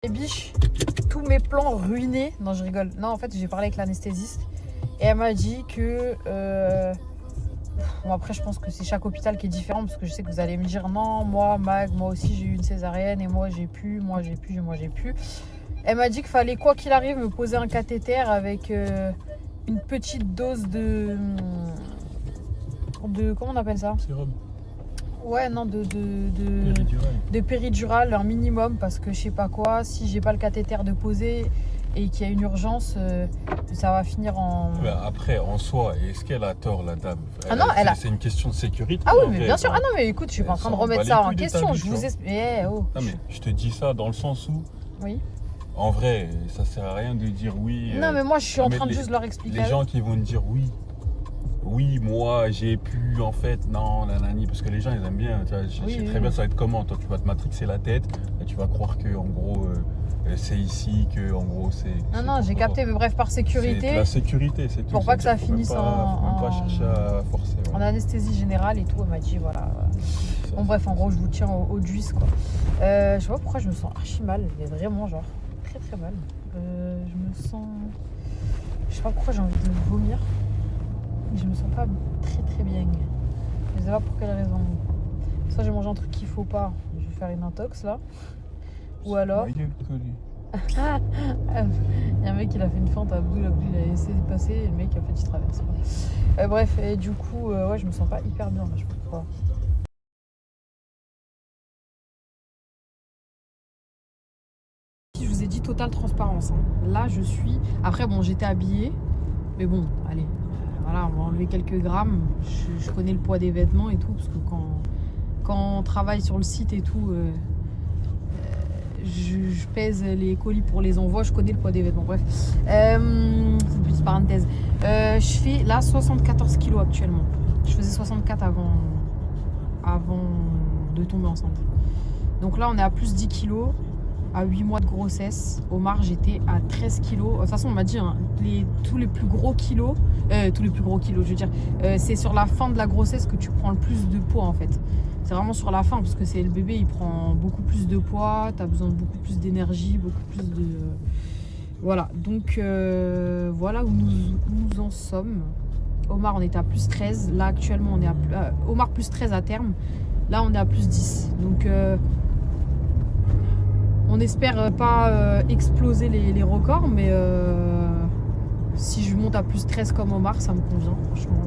Les biches, tous mes plans ruinés. Non, je rigole. Non, en fait, j'ai parlé avec l'anesthésiste et elle m'a dit que. Bon, après, je pense que c'est chaque hôpital qui est différent parce que je sais que vous allez me dire non, moi, Mag, moi aussi j'ai eu une césarienne et moi j'ai pu. Elle m'a dit qu'il fallait, quoi qu'il arrive, me poser un cathéter avec une petite dose de. Comment on appelle ça? Sérum. Ouais, non, Péridurale. de péridurale, un minimum, parce que je sais pas quoi, si j'ai pas le cathéter de poser et qu'il y a une urgence, ça va finir en. Bah, après, en soi, est-ce qu'elle a tort, la dame? C'est une question de sécurité. Ah oui, mais bien sûr. Ah non, mais écoute, je suis pas en train de remettre ça en question. Je vous explique. Non, mais je te dis ça dans le sens où. Oui. En vrai, ça sert à rien de dire oui. Non, mais moi, je suis en train de juste leur expliquer. Les gens qui vont me dire oui. Oui, moi j'ai pu en fait, non, nanani, parce que les gens ils aiment bien, tu vois, je sais très bien ça va être comment, toi tu vas te matrixer la tête, et tu vas croire que en gros c'est ici, que en gros c'est... Non, j'ai capté, mais bref, par sécurité. C'est la sécurité, c'est tout. Pour pas que ça finisse faut même pas chercher à forcer. En anesthésie générale et tout, elle m'a dit voilà. Bon bref, en gros je vous tiens au juice quoi. Je sais pas pourquoi je me sens archi mal, mais vraiment genre très très mal. Je me sens... Je sais pas pourquoi j'ai envie de vomir. Je me sens pas très très bien. Je sais pas pour quelle raison. Soit j'ai mangé un truc qu'il faut pas, je vais faire une intox là. Ou alors. Il y a un mec qui a fait une fente à Abdul, il a essayé de passer et le mec a fait du traverse. Bref, et du coup, ouais, je me sens pas hyper bien là, je sais pas pourquoi. Je vous ai dit totale transparence. Hein. Là, je suis. Après, bon, j'étais habillée, mais bon, allez. Voilà, on va enlever quelques grammes. Je connais le poids des vêtements et tout, parce que quand on travaille sur le site et tout, je pèse les colis pour les envois, je connais le poids des vêtements. Bref, c'est une petite parenthèse. Je fais là 74 kilos actuellement. Je faisais 64 avant de tomber enceinte. Donc là, on est à plus 10 kilos. À 8 mois de grossesse, Omar, j'étais à 13 kilos. De toute façon, on m'a dit, hein, tous les plus gros kilos, je veux dire, c'est sur la fin de la grossesse que tu prends le plus de poids en fait. C'est vraiment sur la fin parce que c'est le bébé, il prend beaucoup plus de poids, tu as besoin de beaucoup plus d'énergie, beaucoup plus de... Voilà, donc voilà où nous en sommes. Omar, on était à plus 13. Là, actuellement, on est à Omar plus 13 à terme. Là, on est à plus 10. Donc... on espère pas exploser les records, mais si je monte à plus 13 comme Omar, ça me convient. Franchement,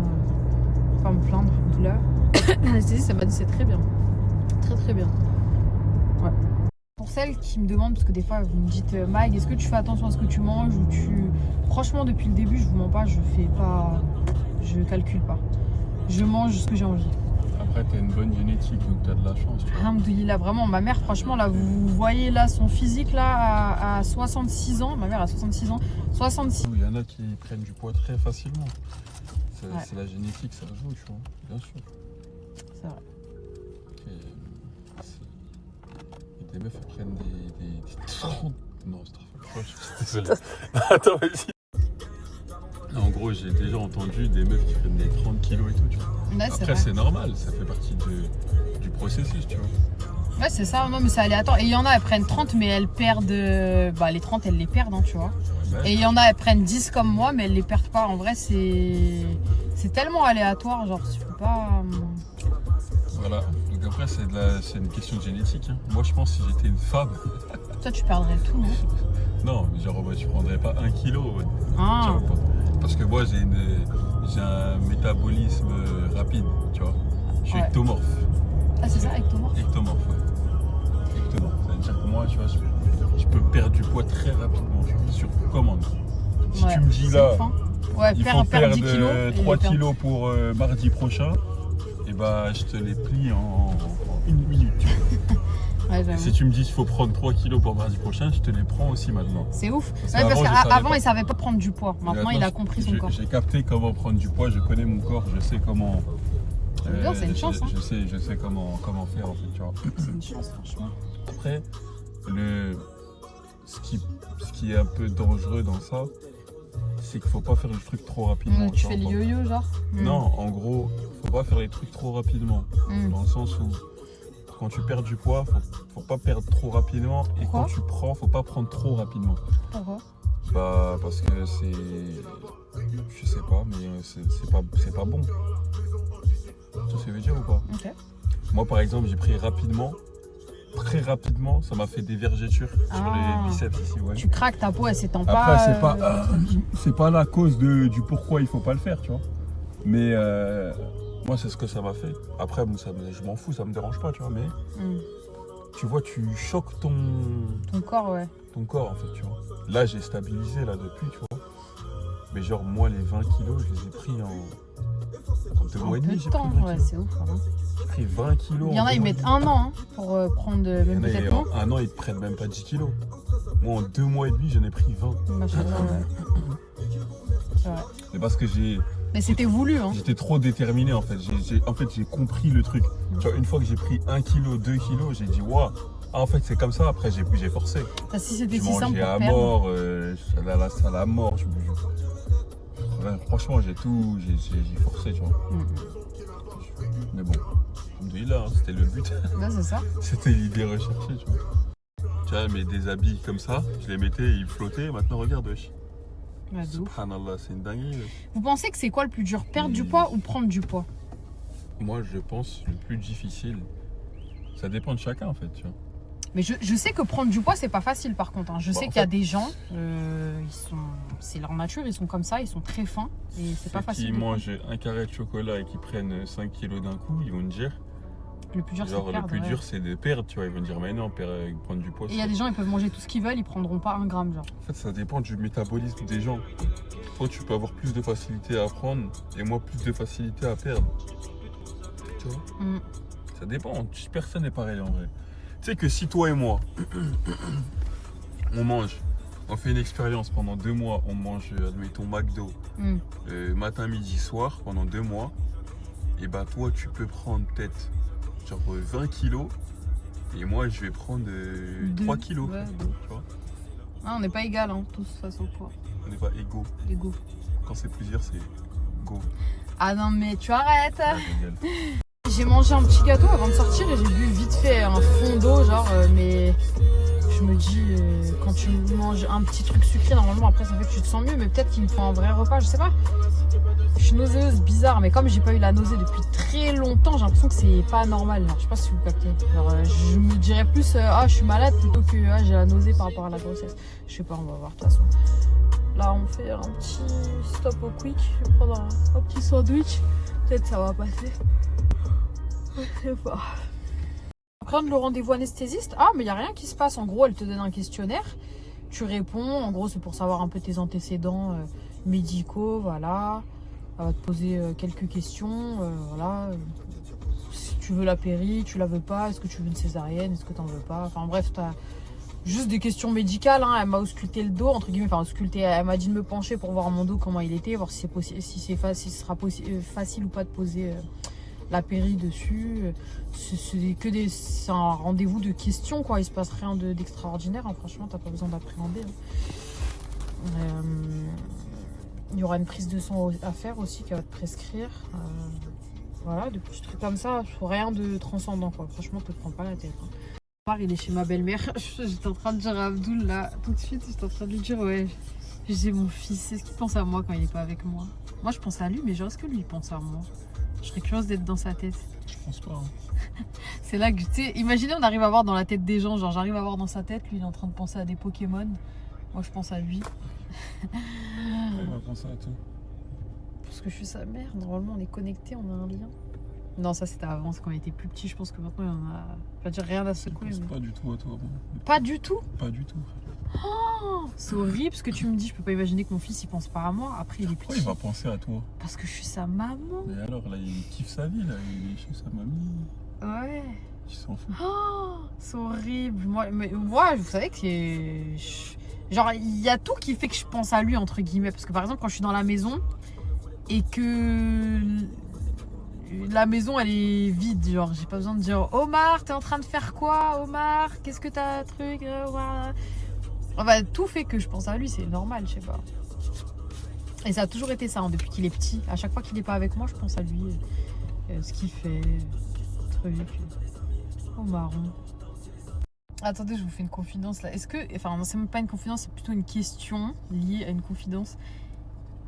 pas me plaindre de douleur. L'anesthésiste, ça m'a dit c'est très bien. Très très bien. Ouais. Pour celles qui me demandent, parce que des fois vous me dites Mag, est-ce que tu fais attention à ce que tu manges ou tu... Franchement, depuis le début, je vous mens pas, je calcule pas. Je mange ce que j'ai envie. Après, t'as une bonne génétique, donc t'as de la chance. Alhamdoulilah, vraiment, ma mère, franchement, là, vous voyez là son physique là à 66 ans. Ma mère a 66 ans. 66. Il y en a qui prennent du poids très facilement. C'est Ouais. la génétique, ça joue, tu vois, bien sûr. C'est vrai. Et des meufs, elles prennent des 30. Non, je suis désolé. Attends, vas-y. En gros, j'ai déjà entendu des meufs qui prennent des 30 kilos et tout, tu vois. Ouais, après, c'est normal, ça fait partie du processus, tu vois. Ouais, c'est ça, non, mais c'est aléatoire. Et il y en a, elles prennent 30, mais elles perdent. Bah, les 30, elles les perdent, hein, tu vois. Ouais. Et il y en a, elles prennent 10 comme moi, mais elles les perdent pas. En vrai, c'est tellement aléatoire, genre, tu peux pas. Voilà, donc après, c'est une question de génétique. Hein. Moi, je pense que si j'étais une femme. Toi, tu perdrais tout, non? Non, genre, tu prendrais pas 1 kilo. Ah. Parce que moi, j'ai un métabolisme rapide, tu vois. Je suis ectomorphe. Ah, c'est ça, ectomorphe? Ectomorphe, ouais. Ectomorphe. Ça veut dire que moi, tu vois, je peux perdre du poids très rapidement, tu vois, sur commande. Si tu me dis là, il faut perdre 10 kilos, 3 kilos pour mardi prochain, et bah, je te les plie en 1 minute, tu vois. Ouais, et si tu me dis qu'il faut prendre 3 kilos pour mardi prochain, je te les prends aussi maintenant. C'est ouf. Parce qu'avant, il savait pas prendre du poids. Maintenant, il a compris son corps. J'ai capté comment prendre du poids, je connais mon corps, je sais comment. C'est une chance. Je sais comment faire en fait, tu vois. C'est une chance, franchement. Après, ce qui est un peu dangereux dans ça, c'est qu'il faut pas faire le truc trop rapidement. Tu fais le yo-yo, genre? Non, en gros, faut pas faire les trucs trop rapidement. Dans le sens où quand tu perds du poids, faut pas perdre trop rapidement. Et Pourquoi? Quand tu prends, faut pas prendre trop rapidement. Pourquoi? Bah, parce que c'est... Je sais pas, mais c'est pas bon. Tu vois ce que je veux dire ou pas? Ok. Moi, par exemple, j'ai pris rapidement. Très rapidement, ça m'a fait des vergetures sur les biceps ici. Ouais. Tu craques, ta peau, elle s'étend pas. Après, c'est pas la cause du pourquoi il faut pas le faire, tu vois. Mais moi, c'est ce que ça m'a fait. Après, je m'en fous, ça me dérange pas, tu vois. Mais tu vois, tu choques ton corps, ouais. Ton corps, en fait, tu vois. Là, j'ai stabilisé là depuis, tu vois. Mais genre, moi, les 20 kilos, je les ai pris en 2 mois et demi. J'ai pris 20 ouais, kilos. c'est ouf. Hein. J'ai pris 20 kilos. Il y en a, ils mettent 1 an pour prendre même peut-être moins. Un an, ils te prennent même pas 10 kilos. Moi, en 2 mois et demi, j'en ai pris 20. Machallah, ouais. C'est vrai. C'est parce que Mais c'était voulu, hein. J'étais trop déterminé, en fait. J'ai compris le truc. Tu vois, une fois que j'ai pris 1 kilo, 2 kilos, j'ai dit, waouh. Ah, en fait, c'est comme ça. Après, j'ai forcé. Si c'était je si simple mangeais pour à perdre. mort, à la salle à mort. Franchement, j'ai forcé, tu vois. Mais bon, alhamdoulilah, hein, c'était le but. Ouais, c'est ça. C'était l'idée recherchée, tu vois. Tu vois, mais des habits comme ça, je les mettais, ils flottaient. Maintenant, regarde, wesh. Ouais, Subhanallah, c'est une dinguerie. Vous pensez que c'est quoi le plus dur, perdre du poids ou prendre du poids? Moi, je pense le plus difficile, ça dépend de chacun, en fait, tu vois. Mais je sais que prendre du poids, c'est pas facile par contre. Hein. Je sais qu'il y a des gens, c'est leur nature, ils sont comme ça, ils sont très fins et c'est pas facile. Qui mangent un carré de chocolat et qui prennent 5 kilos d'un coup, ils vont te dire. Le plus dur, c'est de perdre. Le plus dur, c'est de perdre, tu vois. Ils vont dire, mais non, prendre du poids. Et il y a des gens, ils peuvent manger tout ce qu'ils veulent, ils prendront pas 1 gramme, genre. En fait, ça dépend du métabolisme des gens. Toi, tu peux avoir plus de facilité à prendre et moi, plus de facilité à perdre. Tu vois Ça dépend. Personne n'est pareil en vrai. Tu sais que si toi et moi, on mange, on fait une expérience pendant 2 mois, on mange, admettons, McDo, matin, midi, soir, pendant 2 mois, et ben toi, tu peux prendre peut-être genre 20 kilos, et moi, je vais prendre 3 kilos. Ouais, tu vois ah, on n'est pas égal, hein, tous face au poids. On n'est pas égaux. Égaux. Quand c'est plusieurs, c'est go. Ah non, mais tu arrêtes. J'ai mangé un petit gâteau avant de sortir et j'ai bu vite fait un fond d'eau, genre, mais je me dis, quand tu manges un petit truc sucré, normalement après ça fait que tu te sens mieux, mais peut-être qu'il me faut un vrai repas, je sais pas. Je suis nauséeuse, bizarre, mais comme j'ai pas eu la nausée depuis très longtemps, j'ai l'impression que c'est pas normal. Genre, je sais pas si vous captez. Genre, je me dirais plus, ah, je suis malade plutôt que ah, j'ai la nausée par rapport à la grossesse. Je sais pas, on va voir de toute façon. Là, on fait un petit stop au quick. Je vais prendre un petit sandwich. Peut-être ça va passer. Je sais pas. Prendre le rendez-vous anesthésiste. Ah, mais il n'y a rien qui se passe. En gros, elle te donne un questionnaire. Tu réponds. En gros, c'est pour savoir un peu tes antécédents médicaux. Voilà. Elle va te poser quelques questions. Voilà. Si tu veux la péri, tu la veux pas. Est-ce que tu veux une césarienne? Est-ce que tu n'en veux pas? Enfin, bref, tu as juste des questions médicales. Hein. Elle m'a ausculté le dos, entre guillemets. Enfin, ausculté. Elle m'a dit de me pencher pour voir mon dos, comment il était. Voir si c'est possible, si ce sera facile ou pas de poser la péri dessus. C'est un rendez-vous de questions, quoi. Il se passe rien d'extraordinaire, hein. Franchement, t'as pas besoin d'appréhender, hein. Il y aura une prise de sang à faire aussi qu'elle va te prescrire. Voilà, des petits trucs comme ça. Rien de transcendant, quoi. Franchement, te prends pas la tête, hein. Il est chez ma belle-mère. J'étais en train de dire à Abdoul, là, tout de suite, j'étais en train de lui dire, ouais, j'ai mon fils. Est-ce qu'il pense à moi quand il est pas avec moi? Moi, je pense à lui, mais genre, est-ce que lui, il pense à moi? Je serais curieuse d'être dans sa tête. Je pense pas. Hein. C'est là que, tu sais, imaginez, on arrive à voir dans la tête des gens. Genre, j'arrive à voir dans sa tête, lui, il est en train de penser à des Pokémon. Moi, je pense à lui. Il va penser à tout. Parce que je suis sa mère. Normalement, on est connectés, on a un lien. Non, ça, c'était avant, c'est quand on était plus petit. Je pense que maintenant, on a. Pas dire rien à secouer. Je pense pas du tout à toi. Pas du tout? Pas du tout. Oh, c'est horrible ce que tu me dis. Je peux pas imaginer que mon fils il pense pas à moi. Après, il est petit. Pourquoi il va penser à toi? Parce que je suis sa maman. Mais alors là, il kiffe sa vie, là. Il est chez sa mamie. Ouais. Il s'en fout. Oh, c'est horrible. Moi, vous savez que genre, il y a tout qui fait que je pense à lui, entre guillemets. Parce que par exemple, quand je suis dans la maison et que la maison elle est vide, genre j'ai pas besoin de dire Omar, t'es en train de faire quoi? Omar, qu'est-ce que t'as truc? Enfin, tout fait que je pense à lui, c'est normal, je sais pas. Et ça a toujours été ça, hein, depuis qu'il est petit. À chaque fois qu'il est pas avec moi, je pense à lui, ce qu'il fait, truc. Oh marron. Attendez, je vous fais une confidence là. Est-ce que... Enfin, non, c'est même pas une confidence, c'est plutôt une question liée à une confidence.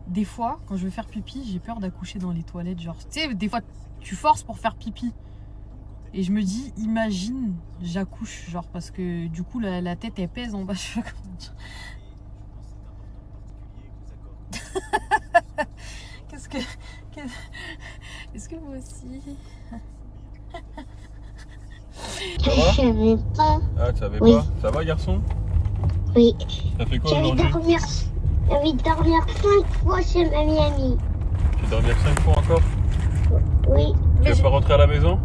Des fois, quand je veux faire pipi, j'ai peur d'accoucher dans les toilettes. Genre, tu sais, des fois, tu forces pour faire pipi. Et je me dis, imagine, j'accouche. Genre, parce que du coup, la tête, elle pèse en bas. Je sais pas comment dire. Qu'est-ce que... Est-ce que vous aussi... Ça va? Je savais pas. Ah, tu savais Oui. pas? Ça va, garçon? Oui. Ça fait quoi J'avais aujourd'hui? dormir 5 fois chez ma Miami. Tu veux dormir 5 fois encore? Oui. Tu veux pas rentrer à la maison?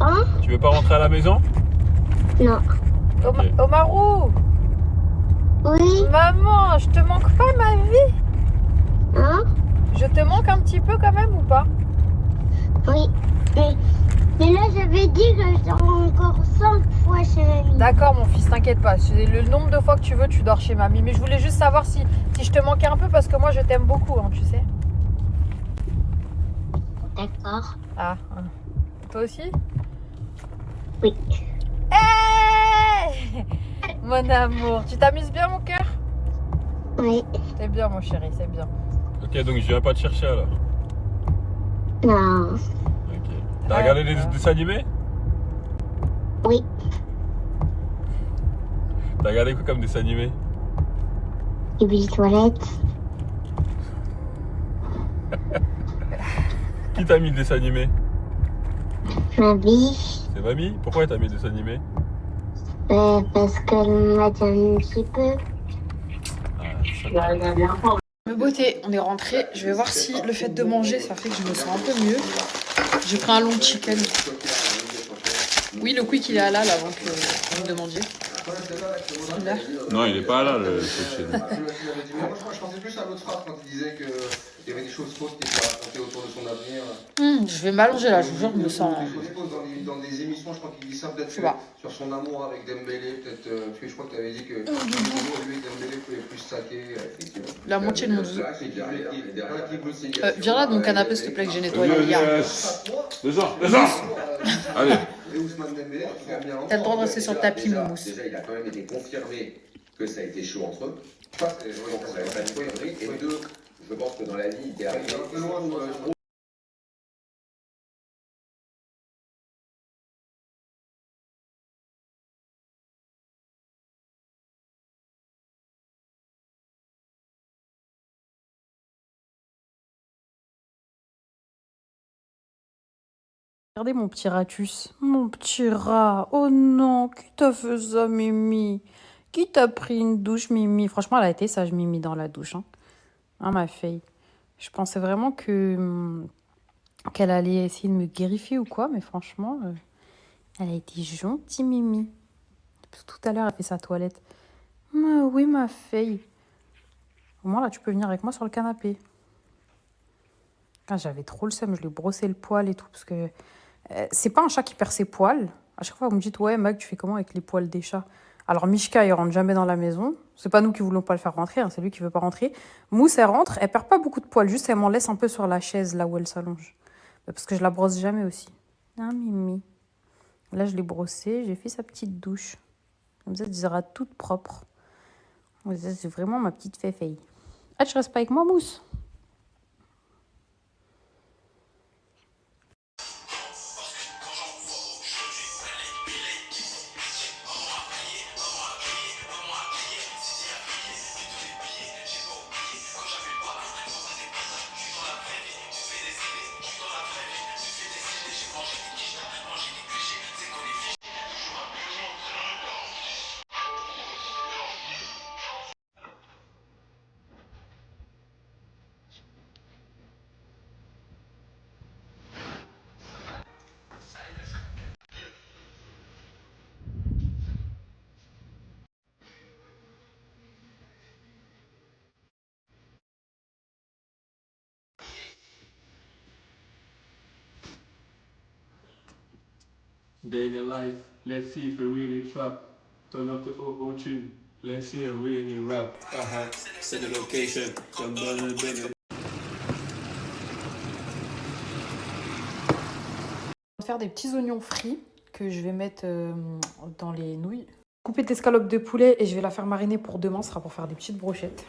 Hein? Tu veux pas rentrer à la maison? Non. Ok. Omarou! Oui. Maman, je te manque pas, ma vie? Hein? Je te manque un petit peu quand même ou pas? Oui. Mais là, j'avais dit que je dormais encore 5 fois chez mamie. D'accord, mon fils, t'inquiète pas. C'est le nombre de fois que tu veux, tu dors chez mamie. Mais je voulais juste savoir si je te manquais un peu parce que moi, je t'aime beaucoup, hein, tu sais. D'accord. Ah, toi aussi? Oui. Hey mon amour, tu t'amuses bien, mon cœur? Oui. C'est bien, mon chéri, c'est bien. Ok, donc je viens pas te chercher alors. Non. Ok. T'as regardé des dessins animés? Oui. T'as regardé quoi comme dessin animé? Et puis toilette. Qui t'a mis le dessin animé? Ma vie. C'est mamie? Pourquoi t'as mis le dessin animé? Parce qu'elle m'a dit un petit peu. Me beauté, on est rentré. Je vais voir si le fait de manger, ça fait que je me sens un peu mieux. J'ai pris un long chicken. Oui, le quick il est halal avant que vous me demandiez. Là. Non, il est pas là le chicken. Moi, je pensais plus à l'autre phrase quand il disait qu'il y avait des choses fausses qui étaient racontées autour de son avenir. Je vais m'allonger là, je vous jure, je me sens. Dans des émissions, je crois qu'il dit ça peut-être sur son amour avec Dembélé, peut-être. Parce que je crois que tu avais dit que lui et Dembélé pouvaient plus saquer. La moitié de mon zoo. Viens là de mon canapé s'il te plaît que j'ai nettoyé hier. Descends. Allez. T'as le droit de rester sur le tapis, mon mousse. Déjà, il a quand même été confirmé que ça a été chaud entre eux. Ça, c'est vraiment ça va être une connerie. Et deux, je pense que dans la vie, il est arrivé un peu loin. Regardez mon petit ratus. Mon petit rat. Oh non, qui t'a fait ça, Mimi? Qui t'a pris une douche, Mimi? Franchement, elle a été sage, Mimi, dans la douche. Hein, ma fille. Je pensais vraiment qu'elle allait essayer de me guérifier ou quoi, mais franchement, elle a été gentille, Mimi. Tout à l'heure, elle fait sa toilette. Oui, ma fille. Au moins, là, tu peux venir avec moi sur le canapé. Ah, j'avais trop le seum, je lui ai brossé le poil et tout, parce que c'est pas un chat qui perd ses poils. À chaque fois, vous me dites, ouais, Mag, tu fais comment avec les poils des chats? Alors, Mishka, il rentre jamais dans la maison. C'est pas nous qui voulons pas le faire rentrer, hein, c'est lui qui veut pas rentrer. Mousse, elle rentre, elle perd pas beaucoup de poils, juste elle m'en laisse un peu sur la chaise, là où elle s'allonge. Parce que je la brosse jamais aussi. Ah, Mimi. Là, je l'ai brossée, j'ai fait sa petite douche. Comme ça, elle sera toute propre. C'est vraiment ma petite féfille. Ah, tu restes pas avec moi, Mousse? Daily life, let's see if we really trap. Turn up the OO tune, let's see if we really rap. C'est the location, comme dans le bébé. On va faire des petits oignons frits que je vais mettre dans les nouilles. Couper des escalopes de poulet et je vais la faire mariner pour demain. Ce sera pour faire des petites brochettes.